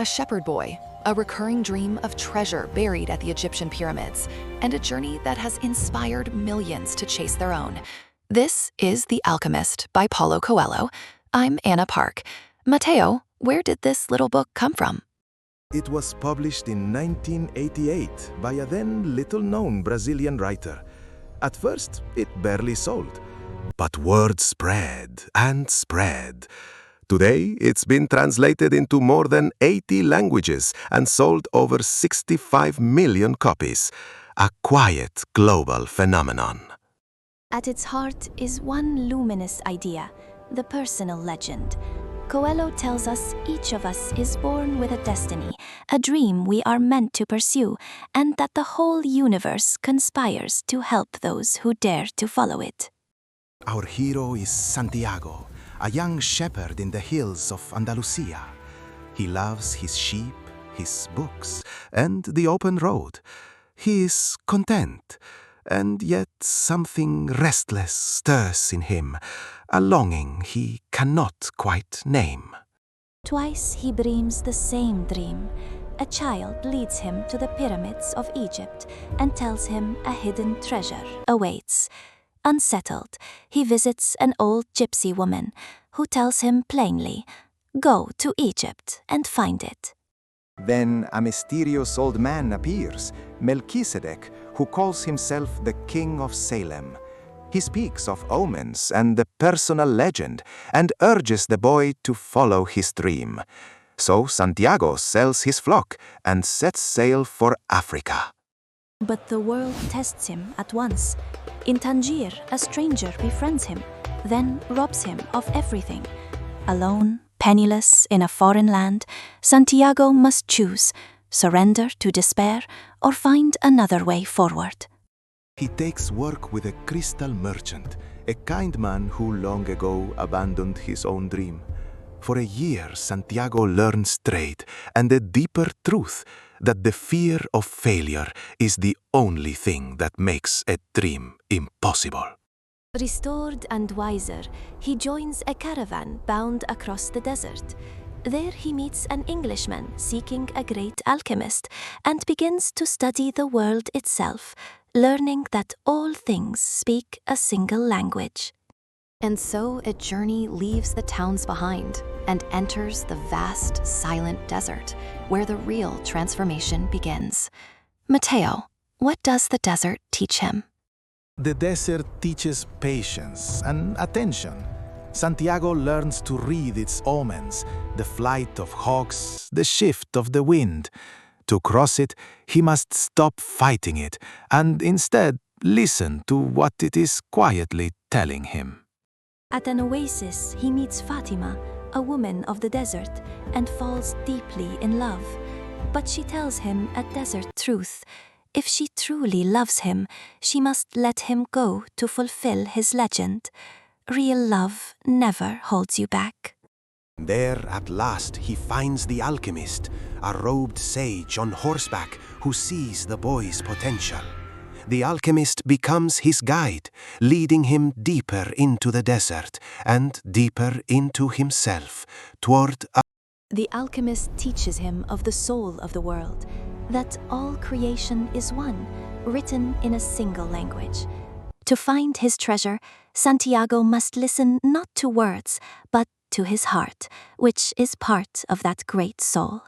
a shepherd boy, a recurring dream of treasure buried at the Egyptian pyramids, and a journey that has inspired millions to chase their own. This is The Alchemist by Paulo Coelho. I'm Anna Park. Mateo, where did this little book come from? It was published in 1988 by a then little-known Brazilian writer. At first, it barely sold. But word spread and spread. Today, it's been translated into more than 80 languages and sold over 65 million copies. A quiet global phenomenon. At its heart is one luminous idea, the personal legend. Coelho tells us each of us is born with a destiny, a dream we are meant to pursue, and that the whole universe conspires to help those who dare to follow it. Our hero is Santiago, a young shepherd in the hills of Andalusia. He loves his sheep, his books, and the open road. He is content, and yet something restless stirs in him, a longing he cannot quite name. Twice he dreams the same dream. A child leads him to the pyramids of Egypt and tells him a hidden treasure awaits. Unsettled, he visits an old gypsy woman who tells him plainly, "Go to Egypt and find it." Then a mysterious old man appears, Melchizedek, who calls himself the King of Salem. He speaks of omens and the personal legend and urges the boy to follow his dream. So Santiago sells his flock and sets sail for Africa. But the world tests him at once. In Tangier, a stranger befriends him, then robs him of everything. Alone, penniless, in a foreign land, Santiago must choose, surrender to despair, or find another way forward. He takes work with a crystal merchant, a kind man who long ago abandoned his own dream. For a year, Santiago learns trade and a deeper truth that the fear of failure is the only thing that makes a dream impossible. Restored and wiser, he joins a caravan bound across the desert. There he meets an Englishman seeking a great alchemist and begins to study the world itself, learning that all things speak a single language. And so a journey leaves the towns behind and enters the vast, silent desert, where the real transformation begins. Mateo, what does the desert teach him? The desert teaches patience and attention. Santiago learns to read its omens, the flight of hawks, the shift of the wind. To cross it, he must stop fighting it and instead listen to what it is quietly telling him. At an oasis, he meets Fatima, a woman of the desert, and falls deeply in love. But she tells him a desert truth. If she truly loves him, she must let him go to fulfill his legend. Real love never holds you back. There, at last, he finds the alchemist, a robed sage on horseback who sees the boy's potential. The alchemist becomes his guide, leading him deeper into the desert and deeper into himself, toward a... The alchemist teaches him of the soul of the world, that all creation is one, written in a single language. To find his treasure, Santiago must listen not to words, but to his heart, which is part of that great soul.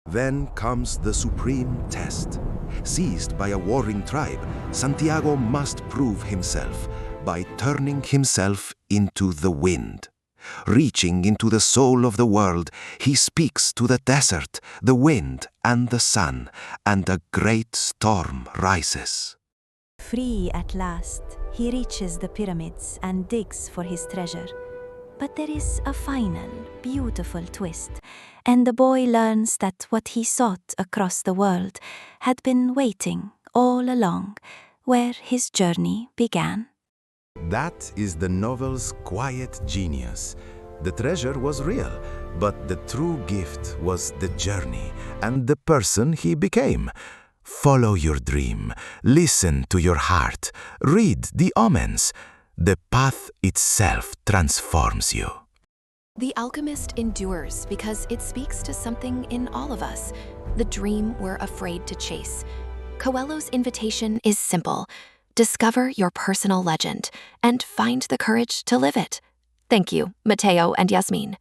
Then comes the supreme test. Seized by a warring tribe, Santiago must prove himself by turning himself into the wind. Reaching into the soul of the world, he speaks to the desert, the wind, and the sun, and a great storm rises. Free at last, he reaches the pyramids and digs for his treasure. But there is a final, beautiful twist, and the boy learns that what he sought across the world had been waiting all along, where his journey began. That is the novel's quiet genius. The treasure was real, but the true gift was the journey and the person he became. Follow your dream, listen to your heart, read the omens. The path itself transforms you. The Alchemist endures because it speaks to something in all of us, the dream we're afraid to chase. Coelho's invitation is simple. Discover your personal legend and find the courage to live it. Thank you, Mateo and Yasmin.